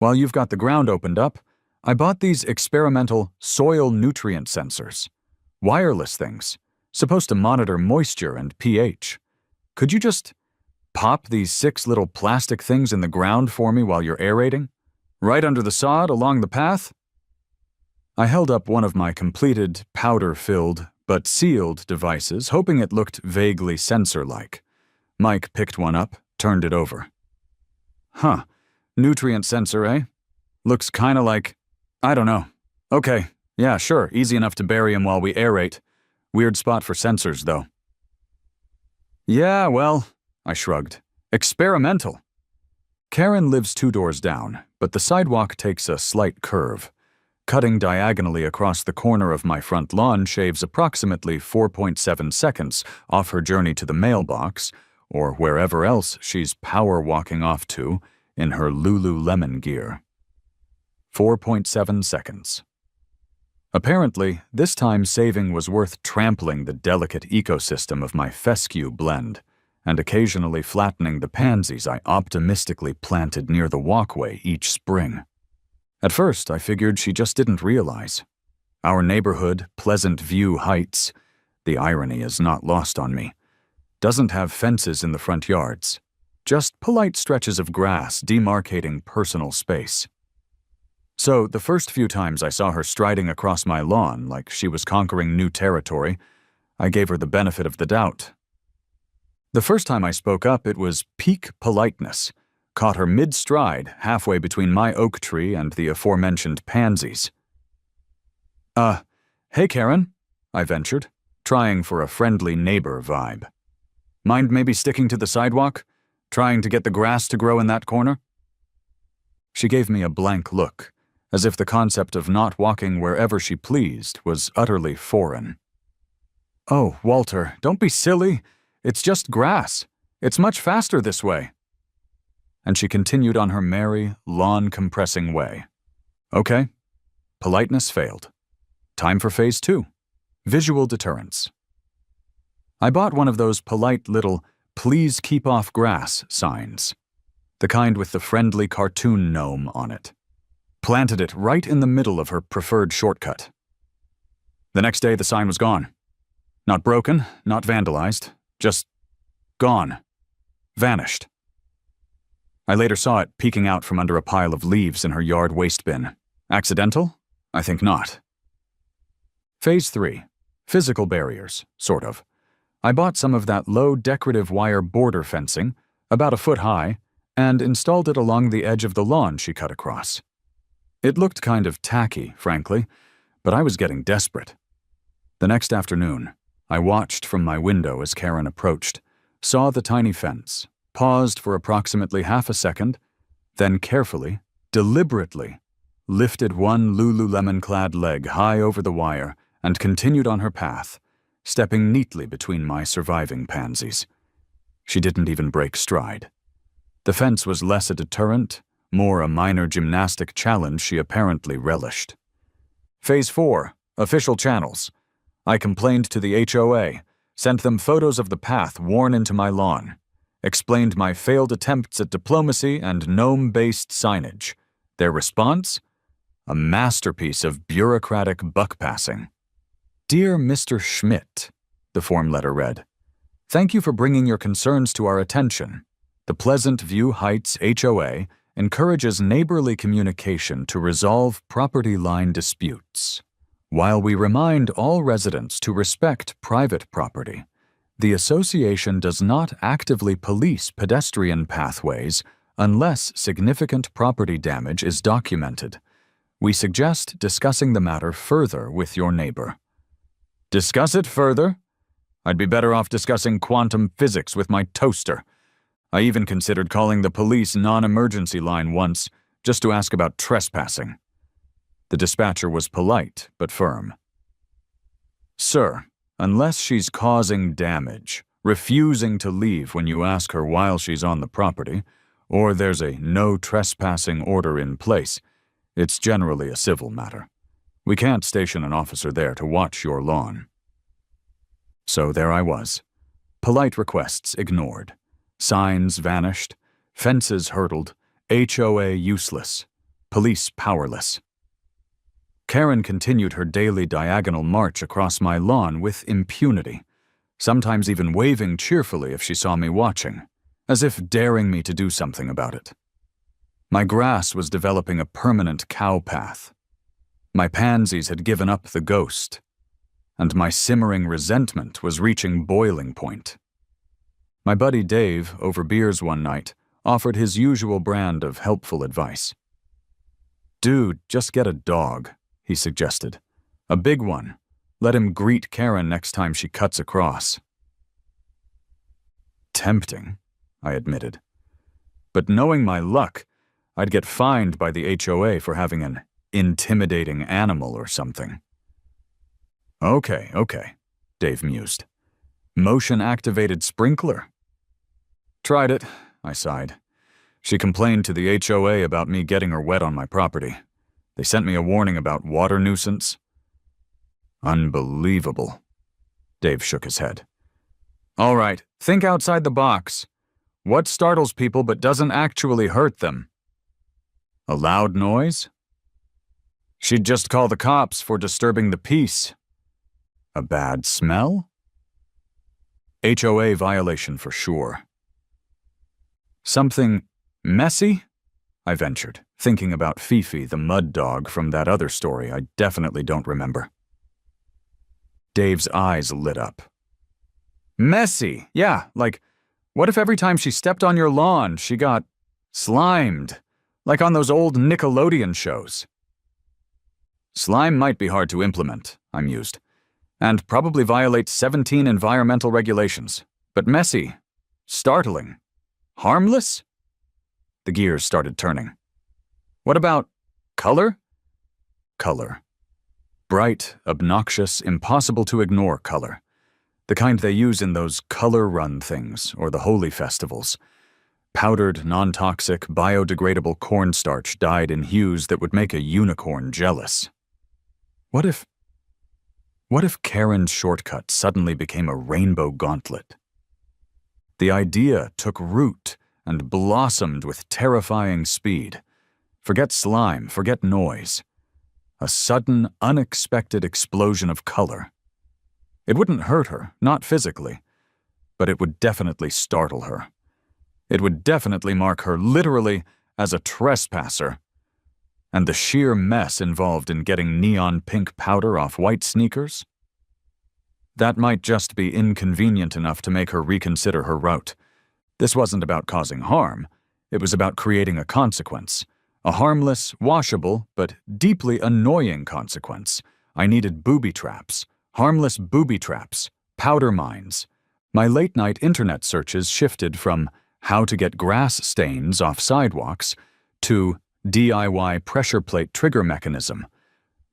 While you've got the ground opened up, I bought these experimental soil nutrient sensors. Wireless things, supposed to monitor moisture and pH. Could you just pop these 6 little plastic things in the ground for me while you're aerating? Right under the sod along the path? I held up one of my completed, powder-filled, but sealed devices, hoping it looked vaguely sensor-like. Mike picked one up, turned it over. Huh. Nutrient sensor, eh? Looks kinda like… I don't know. Okay, yeah, sure, easy enough to bury 'em while we aerate. Weird spot for sensors, though. Yeah, well, I shrugged. Experimental. Karen lives 2 doors down, but the sidewalk takes a slight curve. Cutting diagonally across the corner of my front lawn shaves approximately 4.7 seconds off her journey to the mailbox, or wherever else she's power walking off to in her Lululemon gear. 4.7 seconds. Apparently, this time saving was worth trampling the delicate ecosystem of my fescue blend and occasionally flattening the pansies I optimistically planted near the walkway each spring. At first, I figured she just didn't realize. Our neighborhood, Pleasant View Heights, the irony is not lost on me, doesn't have fences in the front yards, just polite stretches of grass demarcating personal space. So the first few times I saw her striding across my lawn like she was conquering new territory, I gave her the benefit of the doubt. The first time I spoke up, it was peak politeness. Caught her mid-stride, halfway between my oak tree and the aforementioned pansies. Hey Karen, I ventured, trying for a friendly neighbor vibe. Mind maybe sticking to the sidewalk? Trying to get the grass to grow in that corner? She gave me a blank look, as if the concept of not walking wherever she pleased was utterly foreign. Oh, Walter, don't be silly. It's just grass. It's much faster this way. And she continued on her merry, lawn-compressing way. Okay. Politeness failed. Time for phase 2. Visual deterrence. I bought one of those polite little "Please keep off grass" signs. The kind with the friendly cartoon gnome on it. Planted it right in the middle of her preferred shortcut. The next day the sign was gone. Not broken, not vandalized, just gone. Vanished. I later saw it peeking out from under a pile of leaves in her yard waste bin. Accidental? I think not. Phase 3. Physical barriers, sort of. I bought some of that low decorative wire border fencing, about a foot high, and installed it along the edge of the lawn she cut across. It looked kind of tacky, frankly, but I was getting desperate. The next afternoon, I watched from my window as Karen approached, saw the tiny fence, paused for approximately half a second, then carefully, deliberately, lifted one Lululemon-clad leg high over the wire and continued on her path, stepping neatly between my surviving pansies. She didn't even break stride. The fence was less a deterrent, more a minor gymnastic challenge she apparently relished. Phase 4. Official channels. I complained to the HOA, sent them photos of the path worn into my lawn, explained my failed attempts at diplomacy and gnome-based signage. Their response? A masterpiece of bureaucratic buck-passing. Dear Mr. Schmidt, the form letter read, thank you for bringing your concerns to our attention. The Pleasant View Heights HOA encourages neighborly communication to resolve property line disputes. While we remind all residents to respect private property, the association does not actively police pedestrian pathways unless significant property damage is documented. We suggest discussing the matter further with your neighbor. Discuss it further? I'd be better off discussing quantum physics with my toaster. I even considered calling the police non-emergency line once, just to ask about trespassing. The dispatcher was polite, but firm. Sir, unless she's causing damage, refusing to leave when you ask her while she's on the property, or there's a no trespassing order in place, it's generally a civil matter. We can't station an officer there to watch your lawn. So there I was. Polite requests ignored. Signs vanished. Fences hurdled. HOA useless. police powerless. Karen continued her daily diagonal march across my lawn with impunity, sometimes even waving cheerfully if she saw me watching, as if daring me to do something about it. My grass was developing a permanent cow path. My pansies had given up the ghost, and my simmering resentment was reaching boiling point. My buddy Dave, over beers one night, offered his usual brand of helpful advice. "Dude, just get a dog," he suggested. "A big one. Let him greet Karen next time she cuts across." Tempting, I admitted. But knowing my luck, I'd get fined by the HOA for having an intimidating animal or something. Okay, Dave mused. Motion-activated sprinkler? Tried it, I sighed. She complained to the HOA about me getting her wet on my property. They sent me a warning about water nuisance. Unbelievable. Dave shook his head. All right, think outside the box. What startles people but doesn't actually hurt them? A loud noise? She'd just call the cops for disturbing the peace. A bad smell? HOA violation for sure. Something messy? I ventured, thinking about Fifi, the mud dog from that other story I definitely don't remember. Dave's eyes lit up. Messy? Yeah, like, what if every time she stepped on your lawn, she got slimed, like on those old Nickelodeon shows? Slime might be hard to implement, I mused, and probably violate 17 environmental regulations. But messy, startling, harmless? The gears started turning. What about color? Color. Bright, obnoxious, impossible to ignore color. The kind they use in those color run things or the holy festivals. Powdered, non-toxic, biodegradable cornstarch dyed in hues that would make a unicorn jealous. What if Karen's shortcut suddenly became a rainbow gauntlet? The idea took root and blossomed with terrifying speed. Forget slime, forget noise. A sudden, unexpected explosion of color. It wouldn't hurt her, not physically, but it would definitely startle her. It would definitely mark her literally as a trespasser. And the sheer mess involved in getting neon pink powder off white sneakers? That might just be inconvenient enough to make her reconsider her route. This wasn't about causing harm. It was about creating a consequence. A harmless, washable, but deeply annoying consequence. I needed booby traps. Harmless booby traps. Powder mines. My late-night internet searches shifted from how to get grass stains off sidewalks to DIY pressure plate trigger mechanism,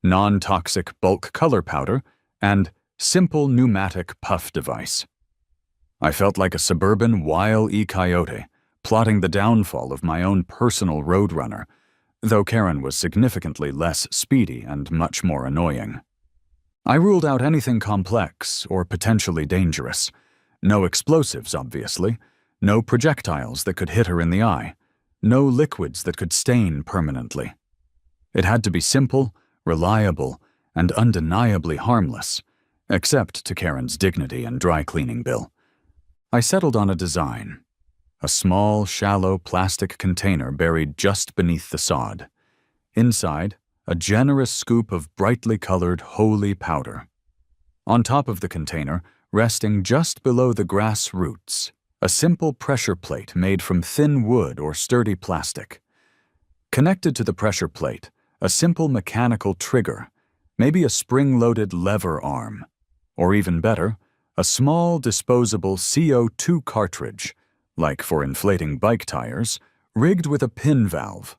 non-toxic bulk color powder, and simple pneumatic puff device. I felt like a suburban Wile E. Coyote, plotting the downfall of my own personal roadrunner, though Karen was significantly less speedy and much more annoying. I ruled out anything complex or potentially dangerous. No explosives, obviously. No projectiles that could hit her in the eye. No liquids that could stain permanently. It had to be simple, reliable, and undeniably harmless, except to Karen's dignity and dry cleaning bill. I settled on a design. A small, shallow plastic container buried just beneath the sod. Inside, a generous scoop of brightly colored holy powder. On top of the container, resting just below the grass roots, a simple pressure plate made from thin wood or sturdy plastic. Connected to the pressure plate, a simple mechanical trigger, maybe a spring-loaded lever arm, or even better, a small disposable CO2 cartridge, like for inflating bike tires, rigged with a pin valve.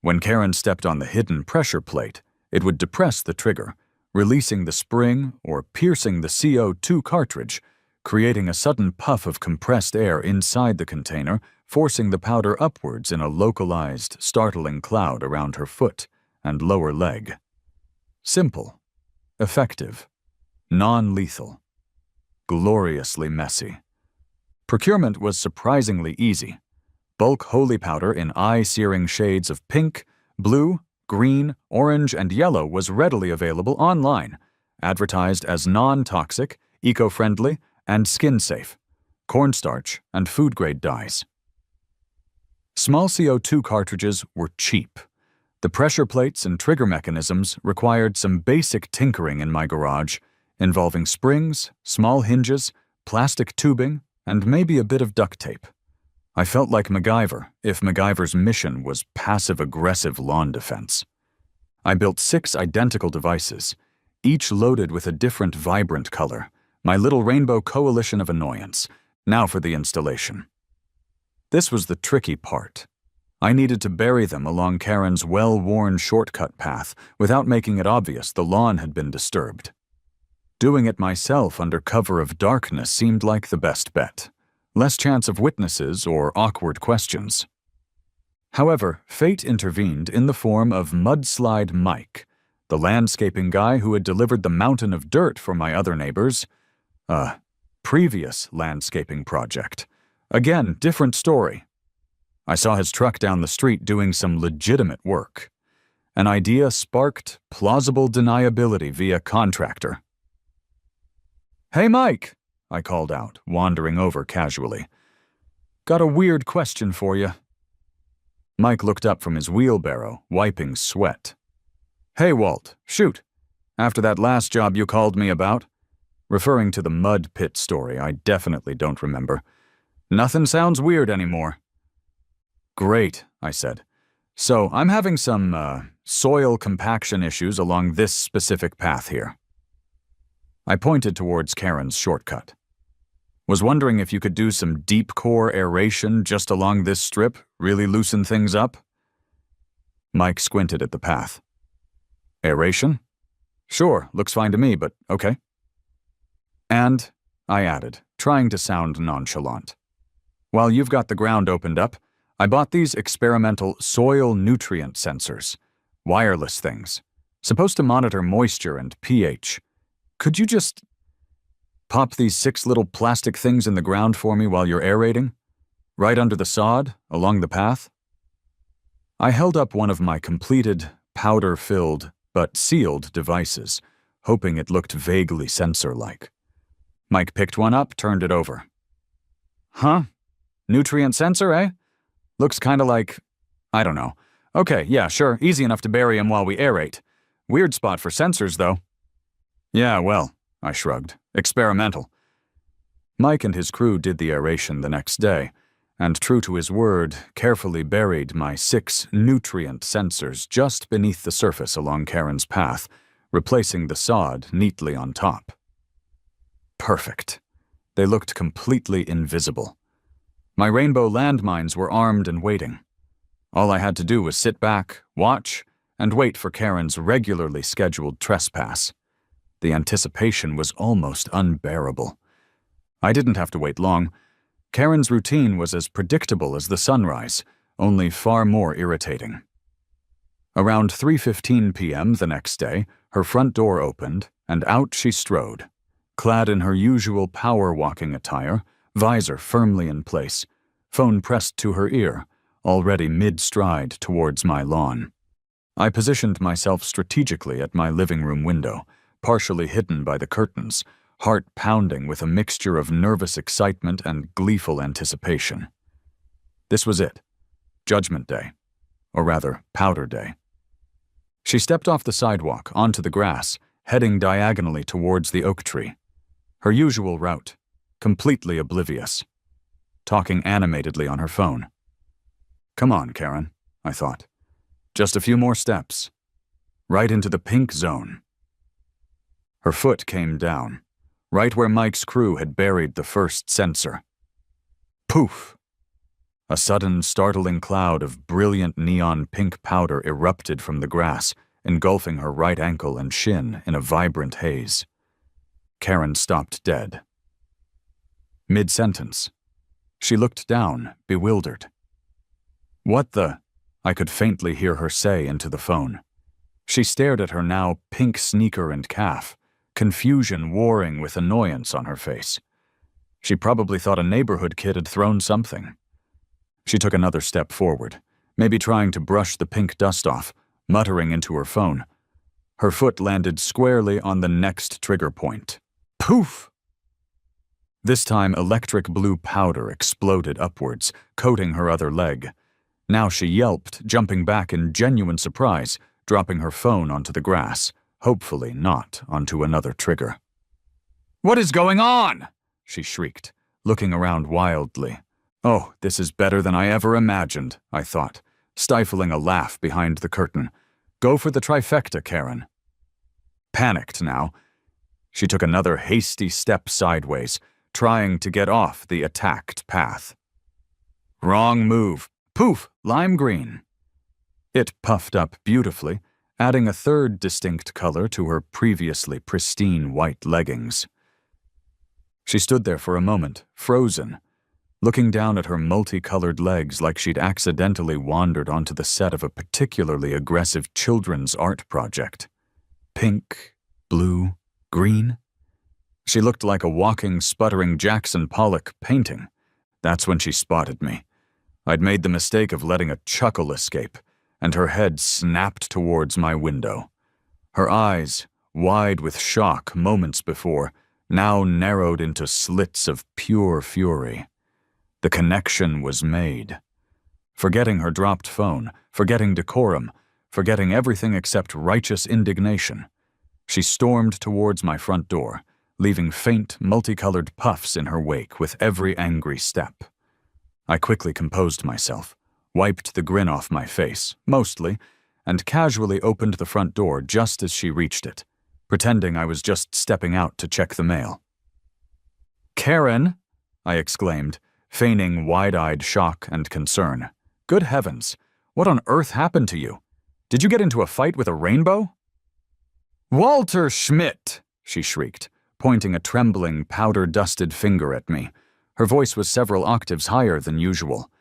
When Karen stepped on the hidden pressure plate, it would depress the trigger, releasing the spring or piercing the CO2 cartridge, creating a sudden puff of compressed air inside the container, forcing the powder upwards in a localized, startling cloud around her foot and lower leg. Simple, effective, non-lethal, gloriously messy. Procurement was surprisingly easy. Bulk holy powder in eye-searing shades of pink, Blue, green, orange, and yellow was readily available online, advertised as non-toxic, eco-friendly, and skin-safe, cornstarch, and food-grade dyes. Small CO2 cartridges were cheap. The pressure plates and trigger mechanisms required some basic tinkering in my garage, involving springs, small hinges, plastic tubing, and maybe a bit of duct tape. I felt like MacGyver if MacGyver's mission was passive-aggressive lawn defense. I built 6 identical devices, each loaded with a different vibrant color, my little rainbow coalition of annoyance. Now for the installation. This was the tricky part. I needed to bury them along Karen's well-worn shortcut path without making it obvious the lawn had been disturbed. Doing it myself under cover of darkness seemed like the best bet. Less chance of witnesses or awkward questions. However, fate intervened in the form of Mudslide Mike, the landscaping guy who had delivered the mountain of dirt for my other neighbors. Previous landscaping project. Again, different story. I saw his truck down the street doing some legitimate work. An idea sparked plausible deniability via contractor. "Hey, Mike," I called out, wandering over casually. "Got a weird question for you." Mike looked up from his wheelbarrow, wiping sweat. "Hey, Walt, shoot. After that last job you called me about," referring to the mud pit story I definitely don't remember. "Nothing sounds weird anymore." "Great," I said. "So I'm having some soil compaction issues along this specific path here." I pointed towards Karen's shortcut. "Was wondering if you could do some deep core aeration just along this strip, really loosen things up?" Mike squinted at the path. "Aeration? Sure, looks fine to me, but okay." "And," I added, trying to sound nonchalant, "while you've got the ground opened up, I bought these experimental soil nutrient sensors, wireless things, supposed to monitor moisture and pH. Could you just pop these 6 little plastic things in the ground for me while you're aerating? Right under the sod, along the path?" I held up one of my completed, powder-filled, but sealed devices, hoping it looked vaguely sensor-like. Mike picked one up, turned it over. "Huh? Nutrient sensor, eh? Looks kinda like, I don't know. Okay, yeah, sure, easy enough to bury 'em while we aerate. Weird spot for sensors, though." "Yeah, well," I shrugged. "Experimental." Mike and his crew did the aeration the next day, and true to his word, carefully buried my 6 nutrient sensors just beneath the surface along Karen's path, replacing the sod neatly on top. Perfect. They looked completely invisible. My rainbow landmines were armed and waiting. All I had to do was sit back, watch, and wait for Karen's regularly scheduled trespass. The anticipation was almost unbearable. I didn't have to wait long. Karen's routine was as predictable as the sunrise, only far more irritating. Around 3:15 p.m. the next day, her front door opened, and out she strode, clad in her usual power-walking attire, visor firmly in place, phone pressed to her ear, already mid-stride towards my lawn. I positioned myself strategically at my living room window, partially hidden by the curtains, heart pounding with a mixture of nervous excitement and gleeful anticipation. This was it. Judgment Day. Or rather, Powder Day. She stepped off the sidewalk onto the grass, heading diagonally towards the oak tree. Her usual route, completely oblivious. Talking animatedly on her phone. Come on, Karen, I thought. Just a few more steps. Right into the pink zone. Her foot came down, right where Mike's crew had buried the first sensor. Poof! A sudden, startling cloud of brilliant neon pink powder erupted from the grass, engulfing her right ankle and shin in a vibrant haze. Karen stopped dead. Mid-sentence. She looked down, bewildered. What the? I could faintly hear her say into the phone. She stared at her now pink sneaker and calf, confusion warring with annoyance on her face. She probably thought a neighborhood kid had thrown something. She took another step forward, maybe trying to brush the pink dust off, muttering into her phone. Her foot landed squarely on the next trigger point. Poof! This time, electric blue powder exploded upwards, coating her other leg. Now she yelped, jumping back in genuine surprise, dropping her phone onto the grass, hopefully not onto another trigger. "What is going on?" she shrieked, looking around wildly. Oh, this is better than I ever imagined, I thought, stifling a laugh behind the curtain. Go for the trifecta, Karen. Panicked now, she took another hasty step sideways, trying to get off the attacked path. Wrong move. Poof, lime green. It puffed up beautifully, adding a third distinct color to her previously pristine white leggings. She stood there for a moment, frozen, looking down at her multicolored legs like she'd accidentally wandered onto the set of a particularly aggressive children's art project. Pink, blue, green. She looked like a walking, sputtering Jackson Pollock painting. That's when she spotted me. I'd made the mistake of letting a chuckle escape, and her head snapped towards my window. Her eyes, wide with shock moments before, now narrowed into slits of pure fury. The connection was made. Forgetting her dropped phone, forgetting decorum, forgetting everything except righteous indignation, she stormed towards my front door, leaving faint, multicolored puffs in her wake with every angry step. I quickly composed myself, wiped the grin off my face, mostly, and casually opened the front door just as she reached it, pretending I was just stepping out to check the mail. "Karen!" I exclaimed, feigning wide-eyed shock and concern. "Good heavens, what on earth happened to you? Did you get into a fight with a rainbow?" "Walter Schmidt!" she shrieked, pointing a trembling, powder-dusted finger at me. Her voice was several octaves higher than usual.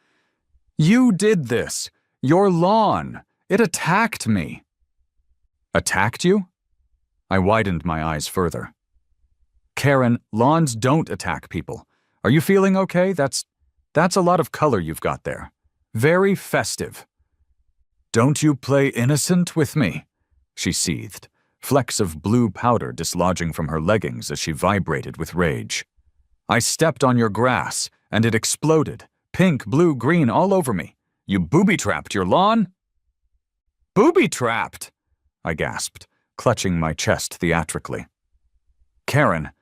"You did this! Your lawn! It attacked me!" "Attacked you?" I widened my eyes further. "Karen, lawns don't attack people. Are you feeling okay? That's a lot of color you've got there. Very festive." "Don't you play innocent with me?" she seethed, flecks of blue powder dislodging from her leggings as she vibrated with rage. "I stepped on your grass, and it exploded. Pink, blue, green all over me. You booby-trapped your lawn?" "Booby-trapped?" I gasped, clutching my chest theatrically. "Karen,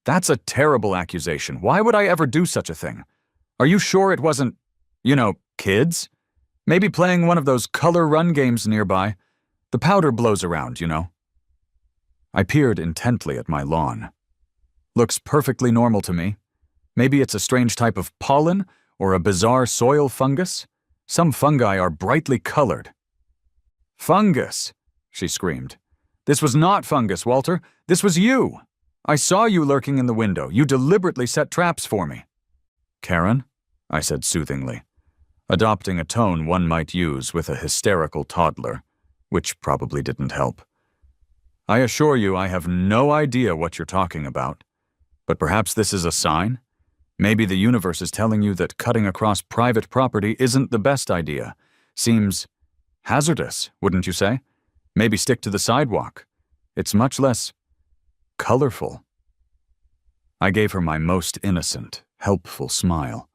that's a terrible accusation. Why would I ever do such a thing? Are you sure it wasn't, kids? Maybe playing one of those color run games nearby. The powder blows around, I peered intently at my lawn. Looks perfectly normal to me. Maybe it's a strange type of pollen or a bizarre soil fungus. Some fungi are brightly colored. "Fungus!" she screamed. "This was not fungus, Walter. This was you. I saw you lurking in the window. You deliberately set traps for me." "Karen?" I said soothingly, adopting a tone one might use with a hysterical toddler, which probably didn't help. "I assure you I have no idea what you're talking about. But perhaps this is a sign? Maybe the universe is telling you that cutting across private property isn't the best idea. Seems hazardous, wouldn't you say? Maybe stick to the sidewalk. It's much less colorful." I gave her my most innocent, helpful smile.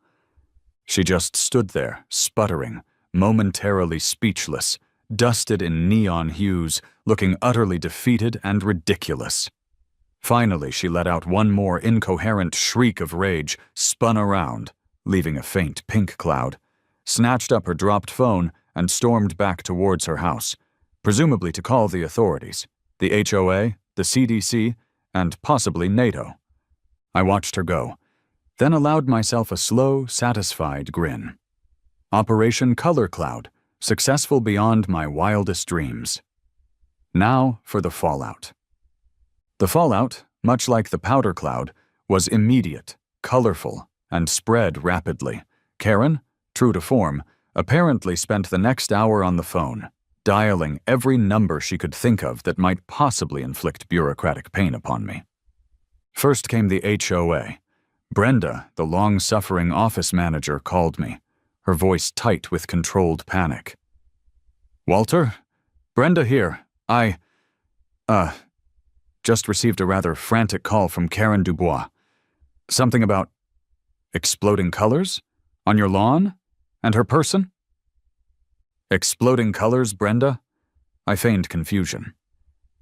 She just stood there, sputtering, momentarily speechless, dusted in neon hues, looking utterly defeated and ridiculous. Finally, she let out one more incoherent shriek of rage, spun around, leaving a faint pink cloud, snatched up her dropped phone, and stormed back towards her house, presumably to call the authorities, the HOA, the CDC, and possibly NATO. I watched her go, then allowed myself a slow, satisfied grin. Operation Color Cloud, successful beyond my wildest dreams. Now for the fallout. The fallout, much like the powder cloud, was immediate, colorful, and spread rapidly. Karen, true to form, apparently spent the next hour on the phone, dialing every number she could think of that might possibly inflict bureaucratic pain upon me. First came the HOA. Brenda, the long-suffering office manager, called me. her voice tight with controlled panic. Walter? Brenda here. Just received a rather frantic call from Karen Dubois. Something about exploding colors? On your lawn? And her person? Exploding colors, Brenda? I feigned confusion.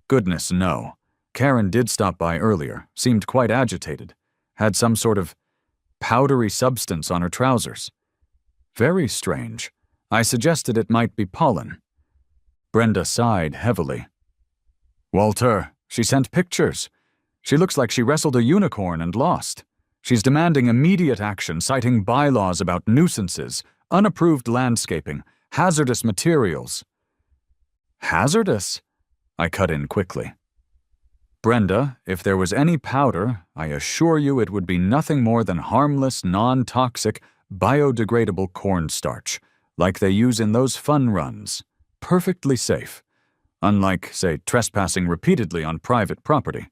Goodness, no. Karen did stop by earlier, seemed quite agitated, had some sort of powdery substance on her trousers. Very strange. I suggested it might be pollen. Brenda sighed heavily. Walter, she sent pictures. She looks like she wrestled a unicorn and lost. She's demanding immediate action, citing bylaws about nuisances, unapproved landscaping, hazardous materials. Hazardous? I cut in quickly. Brenda, if there was any powder, I assure you it would be nothing more than harmless, non-toxic, biodegradable cornstarch, like they use in those fun runs. Perfectly safe. Unlike, say, trespassing repeatedly on private property.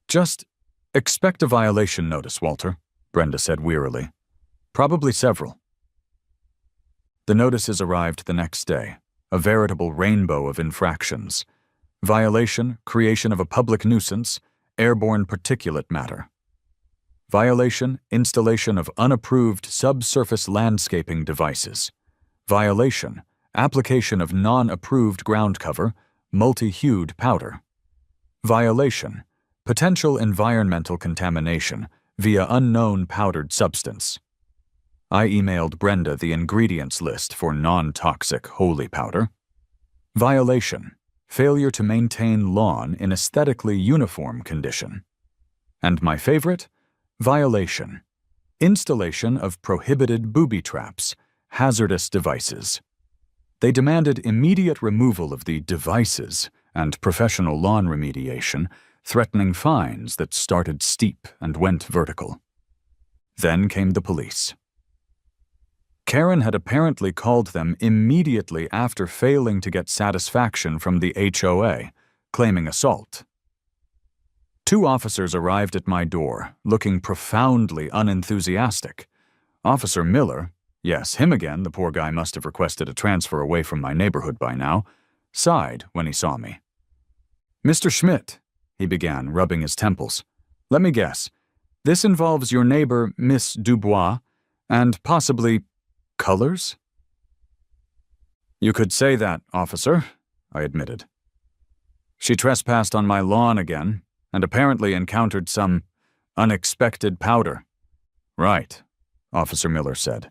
Just expect a violation notice, Walter, Brenda said wearily. Probably several. The notices arrived the next day, a veritable rainbow of infractions. Violation, creation of a public nuisance, airborne particulate matter. Violation, installation of unapproved subsurface landscaping devices. Violation, application of non-approved ground cover, multi-hued powder. Violation, potential environmental contamination via unknown powdered substance. I emailed Brenda the ingredients list for non-toxic holy powder. Violation, failure to maintain lawn in aesthetically uniform condition. And my favorite, violation, installation of prohibited booby traps, hazardous devices. They demanded immediate removal of the devices and professional lawn remediation, threatening fines that started steep and went vertical. Then came the police. Karen had apparently called them immediately after failing to get satisfaction from the HOA, claiming assault. 2 officers arrived at my door, looking profoundly unenthusiastic. Officer Miller, yes, him again, the poor guy must have requested a transfer away from my neighborhood by now, sighed when he saw me. Mr. Schmidt, he began, rubbing his temples. Let me guess. This involves your neighbor, Miss Dubois, and possibly colors? You could say that, officer, I admitted. She trespassed on my lawn again, and apparently encountered some unexpected powder. Right, Officer Miller said.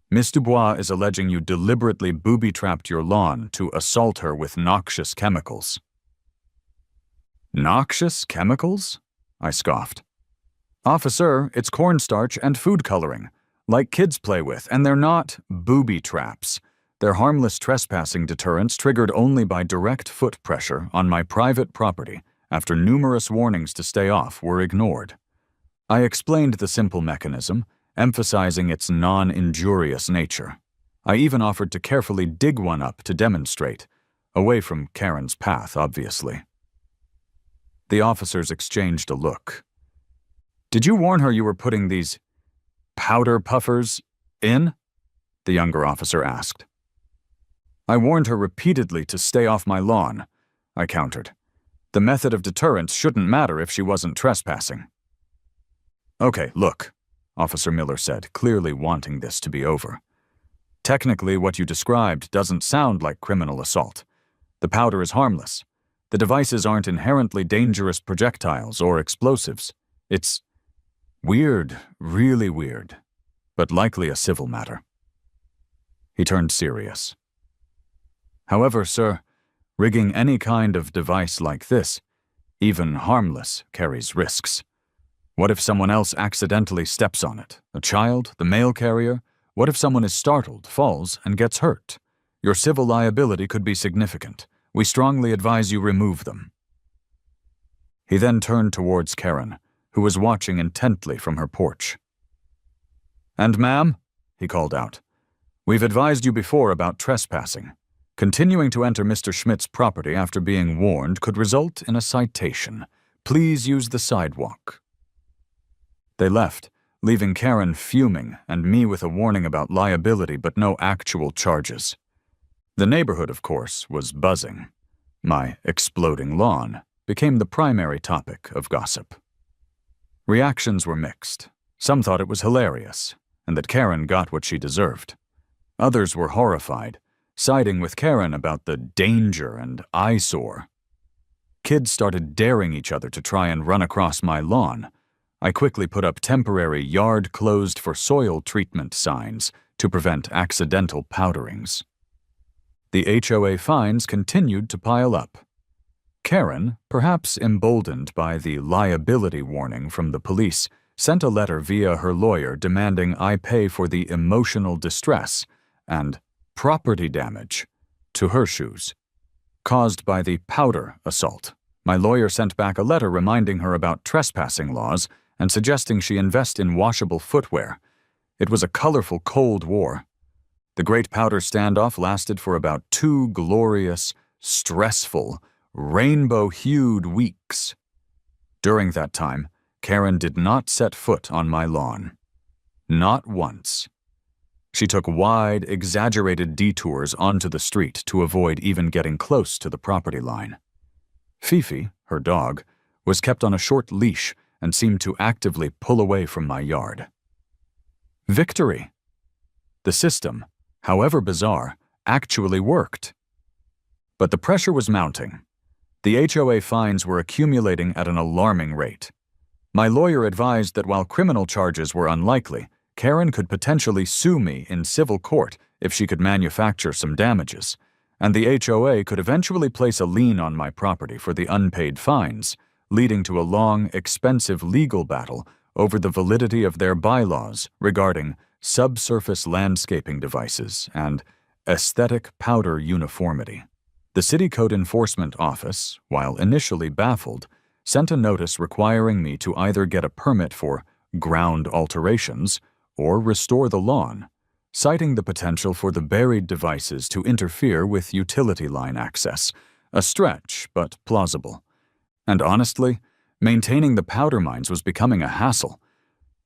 Miss Dubois is alleging you deliberately booby-trapped your lawn to assault her with noxious chemicals. Noxious chemicals? I scoffed. Officer, it's cornstarch and food coloring, like kids play with, and they're not booby traps. They're harmless trespassing deterrents triggered only by direct foot pressure on my private property after numerous warnings to stay off were ignored. I explained the simple mechanism, emphasizing its non-injurious nature. I even offered to carefully dig one up to demonstrate, away from Karen's path, obviously. The officers exchanged a look. Did you warn her you were putting these powder puffers in? The younger officer asked. I warned her repeatedly to stay off my lawn, I countered. The method of deterrence shouldn't matter if she wasn't trespassing. Okay, look, Officer Miller said, clearly wanting this to be over. Technically, what you described doesn't sound like criminal assault. The powder is harmless. The devices aren't inherently dangerous projectiles or explosives. It's weird, really weird, but likely a civil matter. He turned serious. However, sir, rigging any kind of device like this, even harmless, carries risks. What if someone else accidentally steps on it? A child, the mail carrier? What if someone is startled, falls, and gets hurt? Your civil liability could be significant. We strongly advise you remove them. He then turned towards Karen, who was watching intently from her porch. And ma'am, he called out, we've advised you before about trespassing. Continuing to enter Mr. Schmidt's property after being warned could result in a citation. Please use the sidewalk. They left, leaving Karen fuming and me with a warning about liability but no actual charges. The neighborhood, of course, was buzzing. My exploding lawn became the primary topic of gossip. Reactions were mixed. Some thought it was hilarious, and that Karen got what she deserved. Others were horrified, siding with Karen about the danger and eyesore. Kids started daring each other to try and run across my lawn. I quickly put up temporary yard closed for soil treatment signs to prevent accidental powderings. The HOA fines continued to pile up. Karen, perhaps emboldened by the liability warning from the police, sent a letter via her lawyer demanding I pay for the emotional distress and property damage to her shoes caused by the powder assault. My lawyer sent back a letter reminding her about trespassing laws and suggesting she invest in washable footwear. It was a colorful Cold War. The Great Powder Standoff lasted for about 2 glorious, stressful, rainbow-hued weeks. During that time, Karen did not set foot on my lawn. Not once. She took wide, exaggerated detours onto the street to avoid even getting close to the property line. Fifi, her dog, was kept on a short leash and seemed to actively pull away from my yard. Victory! The system, however bizarre, actually worked. But the pressure was mounting. The HOA fines were accumulating at an alarming rate. My lawyer advised that while criminal charges were unlikely, Karen could potentially sue me in civil court if she could manufacture some damages, and the HOA could eventually place a lien on my property for the unpaid fines, leading to a long, expensive legal battle over the validity of their bylaws regarding subsurface landscaping devices and aesthetic powder uniformity. The City Code Enforcement Office, while initially baffled, sent a notice requiring me to either get a permit for ground alterations or restore the lawn, citing the potential for the buried devices to interfere with utility line access, a stretch but plausible. And honestly, maintaining the powder mines was becoming a hassle.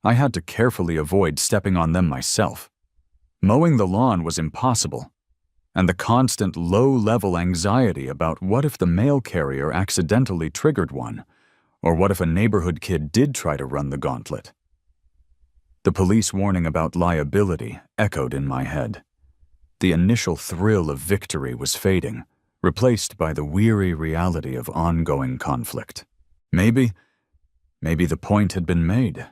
I had to carefully avoid stepping on them myself. Mowing the lawn was impossible, and the constant low-level anxiety about what if the mail carrier accidentally triggered one, or what if a neighborhood kid did try to run the gauntlet. The police warning about liability echoed in my head. The initial thrill of victory was fading, replaced by the weary reality of ongoing conflict. Maybe the point had been made.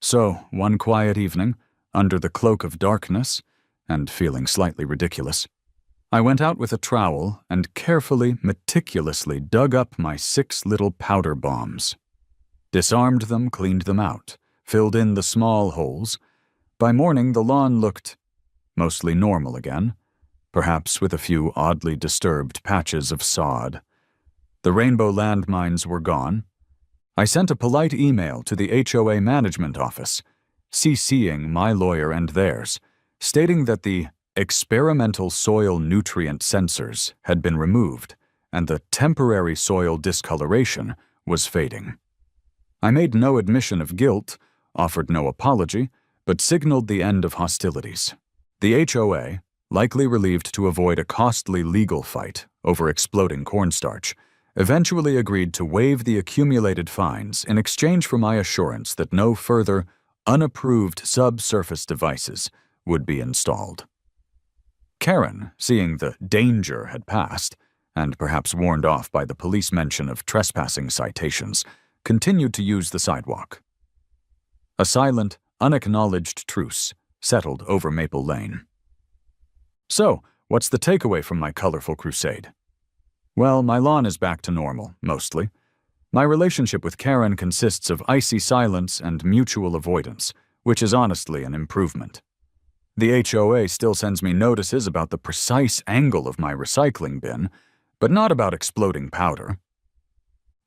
So, one quiet evening, under the cloak of darkness, and feeling slightly ridiculous, I went out with a trowel and carefully, meticulously dug up my 6 little powder bombs. Disarmed them, cleaned them out, filled in the small holes. By morning, the lawn looked mostly normal again, perhaps with a few oddly disturbed patches of sod. The rainbow landmines were gone. I sent a polite email to the HOA management office, CCing my lawyer and theirs, stating that the experimental soil nutrient sensors had been removed and the temporary soil discoloration was fading. I made no admission of guilt, offered no apology, but signaled the end of hostilities. The HOA, likely relieved to avoid a costly legal fight over exploding cornstarch, eventually agreed to waive the accumulated fines in exchange for my assurance that no further unapproved subsurface devices would be installed. Karen, seeing the danger had passed, and perhaps warned off by the police mention of trespassing citations, continued to use the sidewalk. A silent, unacknowledged truce settled over Maple Lane. So, what's the takeaway from my colorful crusade? Well, my lawn is back to normal, mostly. My relationship with Karen consists of icy silence and mutual avoidance, which is honestly an improvement. The HOA still sends me notices about the precise angle of my recycling bin, but not about exploding powder.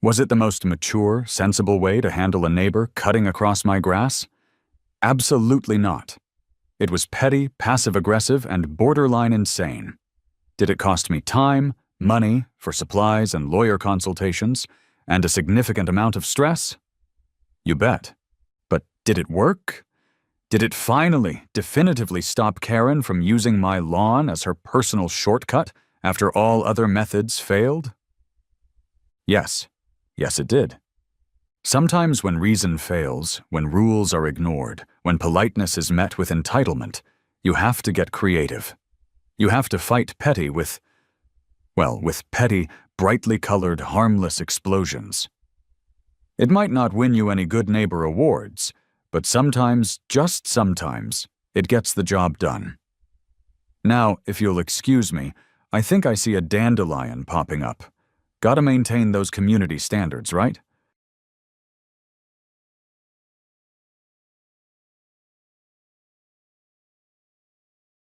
Was it the most mature, sensible way to handle a neighbor cutting across my grass? Absolutely not. It was petty, passive-aggressive, and borderline insane. Did it cost me time, money for supplies and lawyer consultations, and a significant amount of stress? You bet. But Did it work? Did it finally, definitively stop Karen from using my lawn as her personal shortcut after all other methods failed? Yes. Yes, it did. Sometimes when reason fails, when rules are ignored, when politeness is met with entitlement, you have to get creative. You have to fight petty with petty, brightly colored, harmless explosions. It might not win you any good neighbor awards, but sometimes, just sometimes, it gets the job done. Now, if you'll excuse me, I think I see a dandelion popping up. Gotta maintain those community standards, right?